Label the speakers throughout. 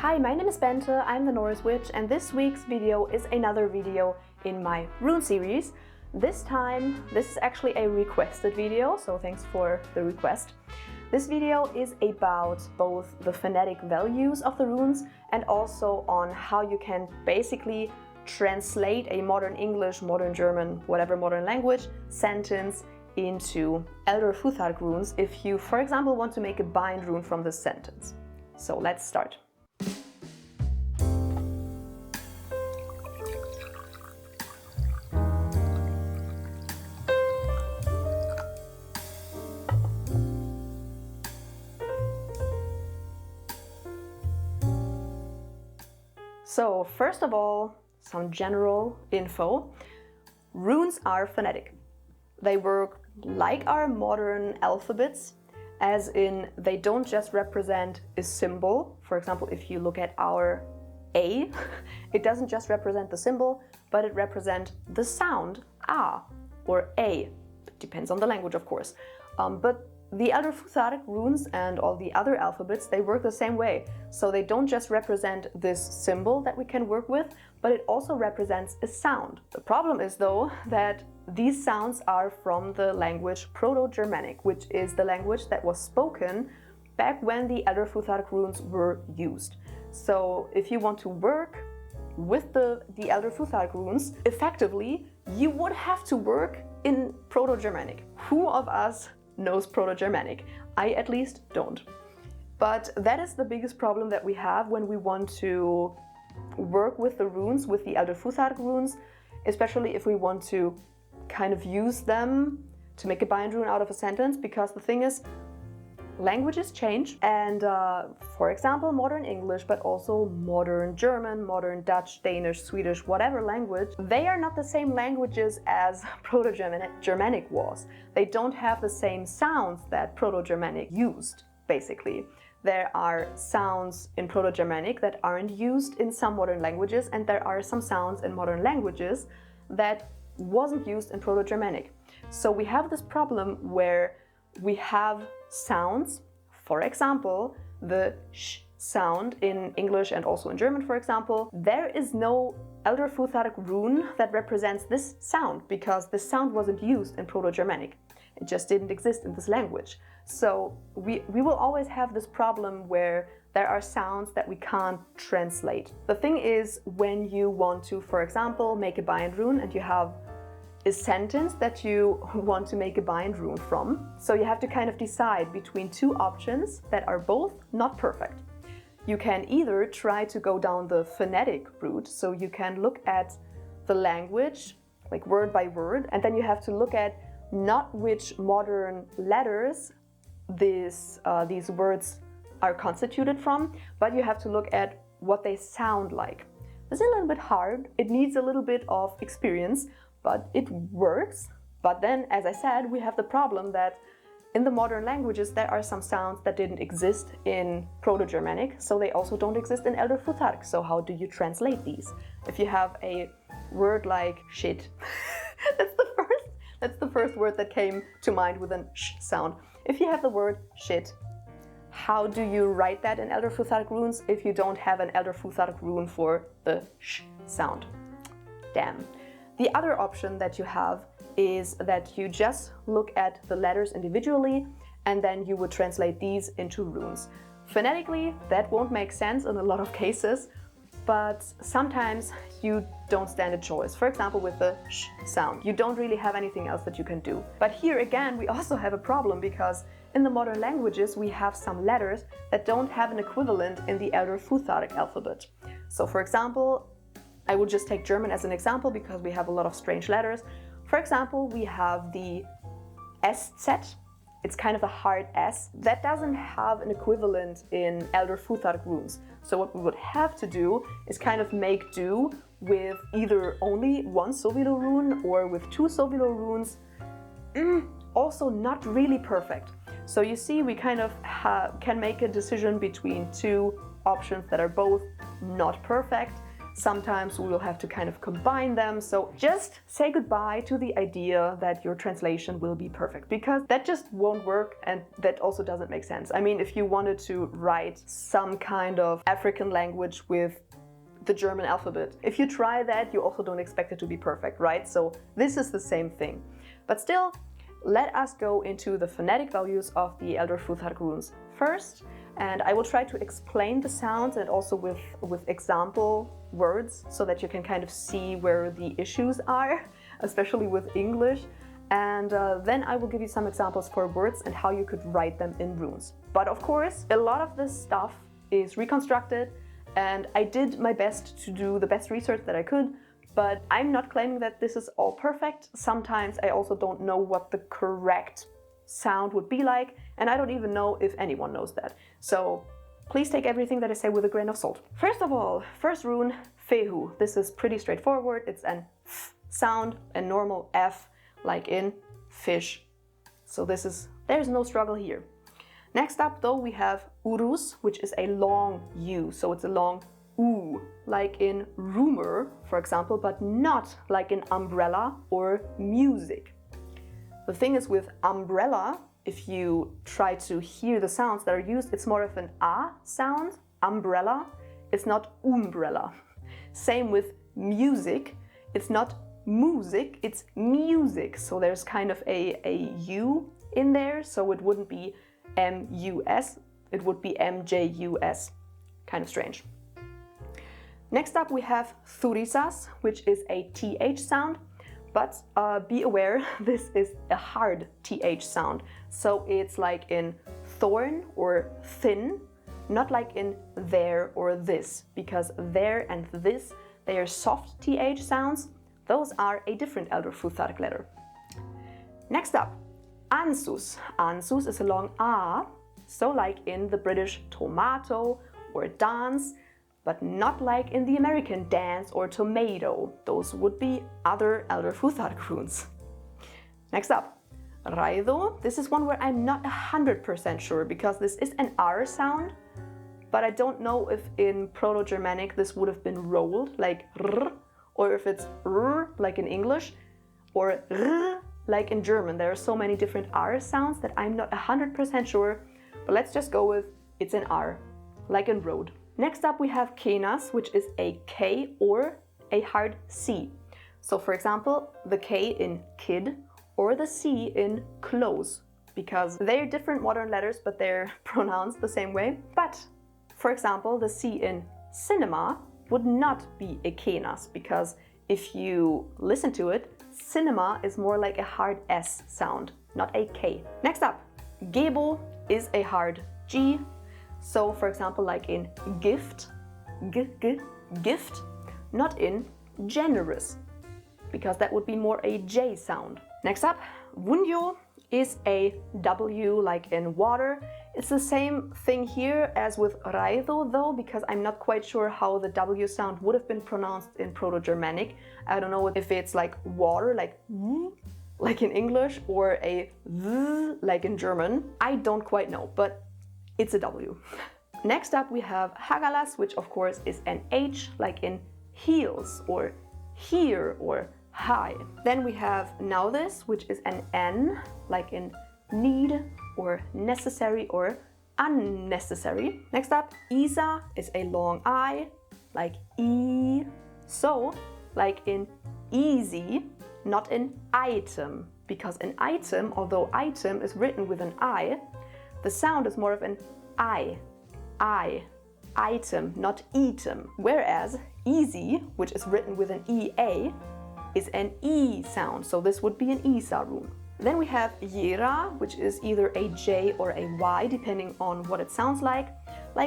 Speaker 1: Hi, my name is Bente, I'm the Norse Witch, and this week's video is another video in my rune series. This time, this is actually a requested video, so thanks for the request. This video is about both the phonetic values of the runes and also on how you can basically translate a modern English, modern German, whatever modern language sentence into Elder Futhark runes if you, for example, want to make a bind rune from this sentence. So let's start. So first of all, some general info. Runes are phonetic. They work like our modern alphabets, as in they don't just represent a symbol. For example, if you look at our A, it doesn't just represent the symbol, but it represents the sound A or A. It depends on the language, of course. But the Elder Futhark runes and all the other alphabets, they work the same way. So they don't just represent this symbol that we can work with, but it also represents a sound. The problem is, though, that these sounds are from the language Proto-Germanic, which is the language that was spoken back when the Elder Futhark runes were used. So if you want to work with the Elder Futhark runes, effectively, you would have to work in Proto-Germanic. Who of us knows Proto-Germanic? I at least don't. But that is the biggest problem that we have when we want to work with the runes, with the Elder Futhark runes, especially if we want to kind of use them to make a bind rune out of a sentence, because the thing is, languages change, and for example, modern English, but also modern German, modern Dutch, Danish, Swedish, whatever language, they are not the same languages as Proto-Germanic was. They don't have the same sounds that Proto-Germanic used, basically. There are sounds in Proto-Germanic that aren't used in some modern languages, and there are some sounds in modern languages that wasn't used in Proto-Germanic. So we have this problem where we have sounds, for example, the sh sound in English and also in German, for example. There is no Elder Futhark rune that represents this sound because this sound wasn't used in Proto-Germanic. It just didn't exist in this language. So we will always have this problem where there are sounds that we can't translate. The thing is, when you want to, for example, make a bind rune and you have a sentence that you want to make a bind rune from, so you have to kind of decide between two options that are both not perfect. You can either try to go down the phonetic route, so you can look at the language, like word by word, and then you have to look at not which modern letters these words are constituted from, but you have to look at what they sound like. This is a little bit hard. It needs a little bit of experience, but it works. But then, as I said, we have the problem that in the modern languages there are some sounds that didn't exist in Proto-Germanic, so they also don't exist in Elder Futhark. So how do you translate these? If you have a word like shit, that's the first word that came to mind with an sh sound. If you have the word shit, how do you write that in Elder Futhark runes if you don't have an Elder Futhark rune for the sh sound? Damn. The other option that you have is that you just look at the letters individually and then you would translate these into runes. Phonetically, that won't make sense in a lot of cases, but sometimes you don't stand a choice. For example, with the sh sound, you don't really have anything else that you can do. But here again, we also have a problem because in the modern languages, we have some letters that don't have an equivalent in the Elder Futhark alphabet. So for example, I will just take German as an example because we have a lot of strange letters. For example, we have the SZ. It's kind of a hard S. That doesn't have an equivalent in Elder Futhark runes. So what we would have to do is kind of make do with either only one Sovilo rune or with two Sovilo runes. Also not really perfect. So you see, we kind of can make a decision between two options that are both not perfect. Sometimes we will have to kind of combine them. So just say goodbye to the idea that your translation will be perfect, because that just won't work, and that also doesn't make sense. I mean, if you wanted to write some kind of African language with the German alphabet, if you try that, you also don't expect it to be perfect, right? So this is the same thing. But still, let us go into the phonetic values of the Elder Futhark runes first, and I will try to explain the sounds and also with example words so that you can kind of see where the issues are, especially with English. And then I will give you some examples for words and how you could write them in runes. But of course, a lot of this stuff is reconstructed, and I did my best to do the best research that I could, but I'm not claiming that this is all perfect. Sometimes I also don't know what the correct sound would be like, and I don't even know if anyone knows that. So please take everything that I say with a grain of salt. First of all, first rune, Fehu. This is pretty straightforward. It's an F sound, a normal F, like in fish. So there's no struggle here. Next up though, we have Urus, which is a long U. So it's a long U, like in rumor, for example, but not like in umbrella or music. The thing is with umbrella, if you try to hear the sounds that are used, it's more of an A sound, umbrella. It's not umbrella. Same with music. It's not music, it's music. So there's kind of a U in there, so it wouldn't be M-U-S, it would be M-J-U-S. Kind of strange. Next up we have Thurisas, which is a TH sound. But be aware, this is a hard TH sound. So it's like in thorn or thin, not like in there or this, because there and this, they are soft TH sounds. Those are a different Elder Futhark letter. Next up, Ansus. Ansus is a long A, so like in the British tomato or dance, but not like in the American dance or tomato. Those would be other Elder Futhark runes. Next up, Raido. This is one where I'm not 100% sure, because this is an R sound, but I don't know if in Proto-Germanic this would have been rolled, like R, or if it's R, like in English, or R, like in German. There are so many different R sounds that I'm not 100% sure, but let's just go with it's an R, like in road. Next up we have Kenas, which is a K or a hard C. So for example, the K in kid or the C in close, because they're different modern letters, but they're pronounced the same way. But for example, the C in cinema would not be a Kenas, because if you listen to it, cinema is more like a hard S sound, not a K. Next up, Gebo is a hard G. So for example, like in gift, gift, not in generous, because that would be more a J sound. Next up, Wunjo is a W, like in water. It's the same thing here as with Raido though, because I'm not quite sure how the W sound would have been pronounced in Proto-Germanic. I don't know if it's like water, like w, like in English, or a v, like in German. I don't quite know, but it's a W. Next up we have Hagalas, which of course is an H, like in heels or here or high. Then we have Naudis, which is an N, like in need or necessary or unnecessary. Next up, Isa is a long I, like E. So, like in easy, not in item, because an item, although item is written with an I, the sound is more of an I, item, not eatem. Whereas easy, which is written with an EA, is an E sound, so this would be an Isa rune. Then we have Yera, which is either a J or a Y, depending on what it sounds like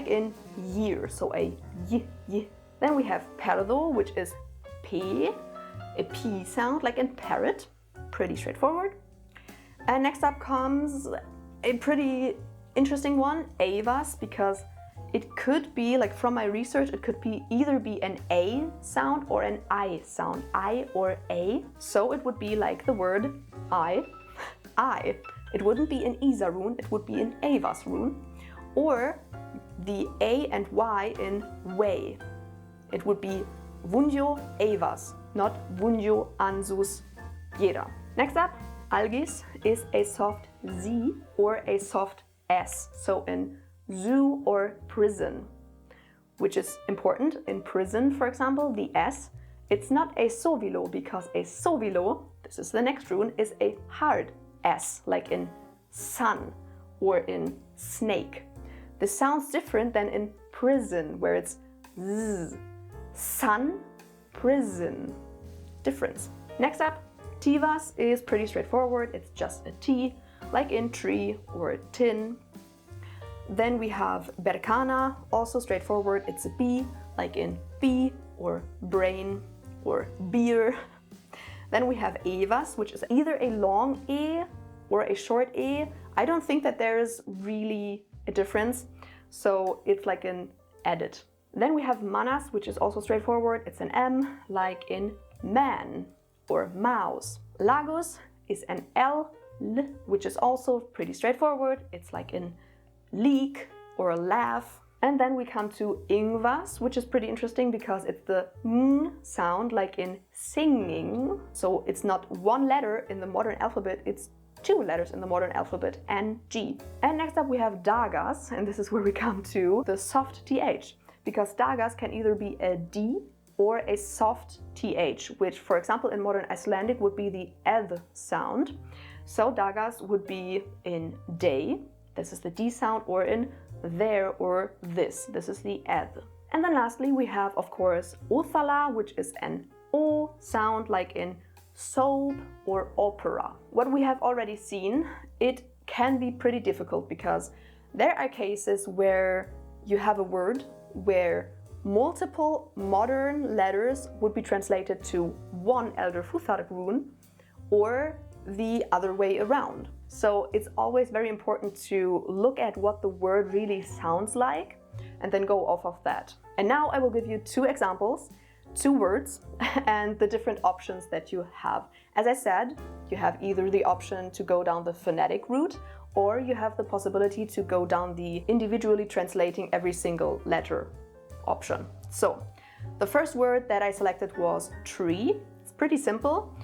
Speaker 1: in year, so a Y. Then we have Perdo, which is P, a P sound, like in parrot, pretty straightforward. And next up comes a pretty interesting one, Avas, because it could be, like from my research, it could be either be an A sound or an I sound, I or A. So it would be like the word I. It wouldn't be an Isa rune, it would be an Avas rune. Or the A and Y in way. It would be Vunjo Evas, not Vunjo Ansus Jeder. Next up, algis is a soft Z or a soft S, so in zoo or prison, which is important. In prison, for example, the S, it's not a sovilo, because a sovilo, this is the next rune, is a hard S, like in sun or in snake. This sounds different than in prison, where it's Z. Sun, prison. Difference. Next up, tivas is pretty straightforward. It's just a T, like in tree or tin. Then we have berkana, also straightforward. It's a B, like in bee or brain or beer. Then we have evas, which is either a long E or a short E. I don't think that there is really a difference, so it's like an edit. Then we have manas, which is also straightforward. It's an M, like in man or mouse. Lagos is an L, which is also pretty straightforward. It's like in leak or laugh. And then we come to ingvas, which is pretty interesting because it's the ng sound, like in singing. So it's not one letter in the modern alphabet, it's two letters in the modern alphabet, N, G. And next up we have dagas, and this is where we come to the soft TH, because dagas can either be a D or a soft TH, which for example in modern Icelandic would be the eth sound. So dagas would be in day, this is the D sound, or in there or this is the eth. And then lastly we have, of course, othala, which is an O sound, like in soap or opera. What we have already seen, it can be pretty difficult because there are cases where you have a word where multiple modern letters would be translated to one Elder Futhark rune, or the other way around. So it's always very important to look at what the word really sounds like and then go off of that. And now I will give you two examples, two words, and the different options that you have. As I said, you have either the option to go down the phonetic route, or you have the possibility to go down the individually translating every single letter option. So the first word that I selected was tree. It's pretty simple.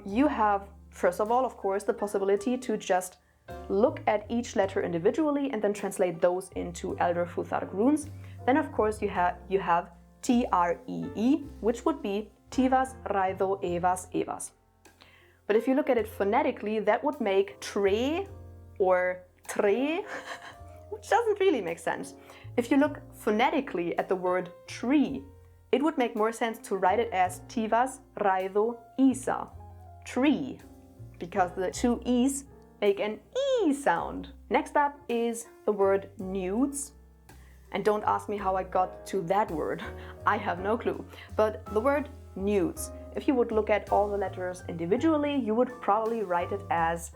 Speaker 1: You have, first of all, of course, the possibility to just look at each letter individually and then translate those into Elder Futhark runes. Then of course you have T-R-E-E, which would be tivas, raido, evas, evas. But if you look at it phonetically, that would make tre or tre, which doesn't really make sense. If you look phonetically at the word tree, it would make more sense to write it as tivas, raido, isa, tree, because the two E's make an E sound. Next up is the word nudes. And don't ask me how I got to that word. I have no clue. But the word nudes, if you would look at all the letters individually, you would probably write it as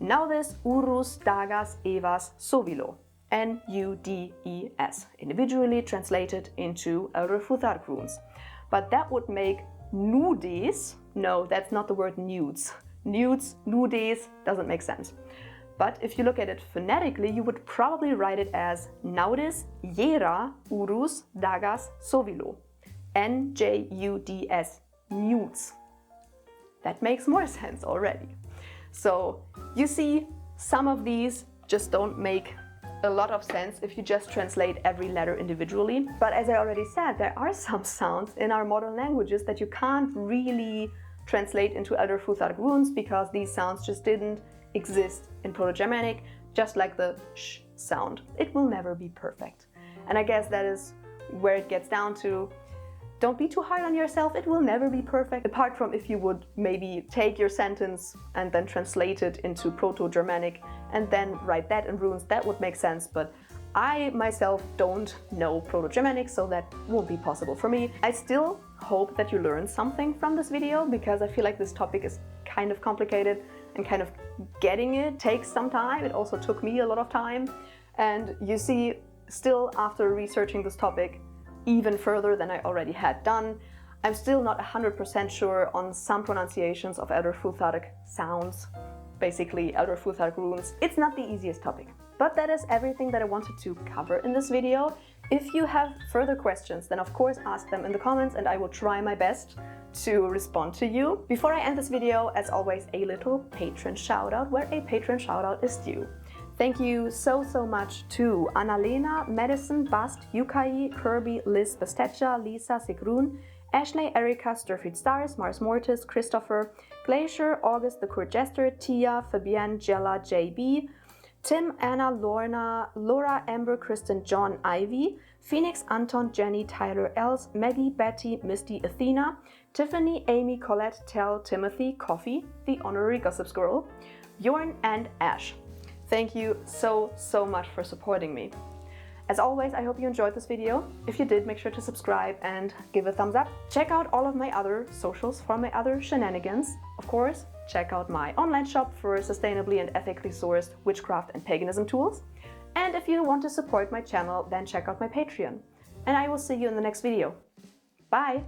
Speaker 1: naudes, urus, dagas, evas, sovilo. N-U-D-E-S, individually translated into Elder Futhark runes. But that would make nudes. No, that's not the word nudes. Nudes, nudes, doesn't make sense. But if you look at it phonetically, you would probably write it as naudes, jera, urus, dagas, sovilo. N-J-U-D-S, nudes. That makes more sense already. So you see, some of these just don't make a lot of sense if you just translate every letter individually. But as I already said, there are some sounds in our modern languages that you can't really translate into Elder Futhark runes because these sounds just didn't exist in Proto-Germanic, just like the sh sound. It will never be perfect. And I guess that is where it gets down to. Don't be too hard on yourself, it will never be perfect. Apart from if you would maybe take your sentence and then translate it into Proto-Germanic and then write that in runes, that would make sense. But I myself don't know Proto-Germanic, so that won't be possible for me. I still hope that you learned something from this video, because I feel like this topic is kind of complicated and kind of getting it takes some time. It also took me a lot of time. And you see, still after researching this topic even further than I already had done, I'm still not 100% sure on some pronunciations of Elder Futhark sounds, basically Elder Futhark runes. It's not the easiest topic. But that is everything that I wanted to cover in this video. If you have further questions, then of course ask them in the comments and I will try my best to respond to you. Before I end this video, as always, a little patron shoutout where a patron shoutout is due. Thank you so much to Annalena, Madison, Bast, Yukai, Kirby, Liz, Bastecha, Lisa, Sigrun, Ashley, Erica, Sturfried Stars, Mars Mortis, Christopher, Glacier, August, The Court Jester, Tia, Fabienne, Jella, JB, Tim, Anna, Lorna, Laura, Amber, Kristen, John, Ivy, Phoenix, Anton, Jenny, Tyler, Els, Maggie, Betty, Misty, Athena, Tiffany, Amy, Colette, Tell, Timothy, Coffee, the honorary Gossip Squirrel, Bjorn, and Ash. Thank you so much for supporting me. As always, I hope you enjoyed this video. If you did, make sure to subscribe and give a thumbs up. Check out all of my other socials for my other shenanigans. Of course, check out my online shop for sustainably and ethically sourced witchcraft and paganism tools. And if you want to support my channel, then check out my Patreon. And I will see you in the next video. Bye!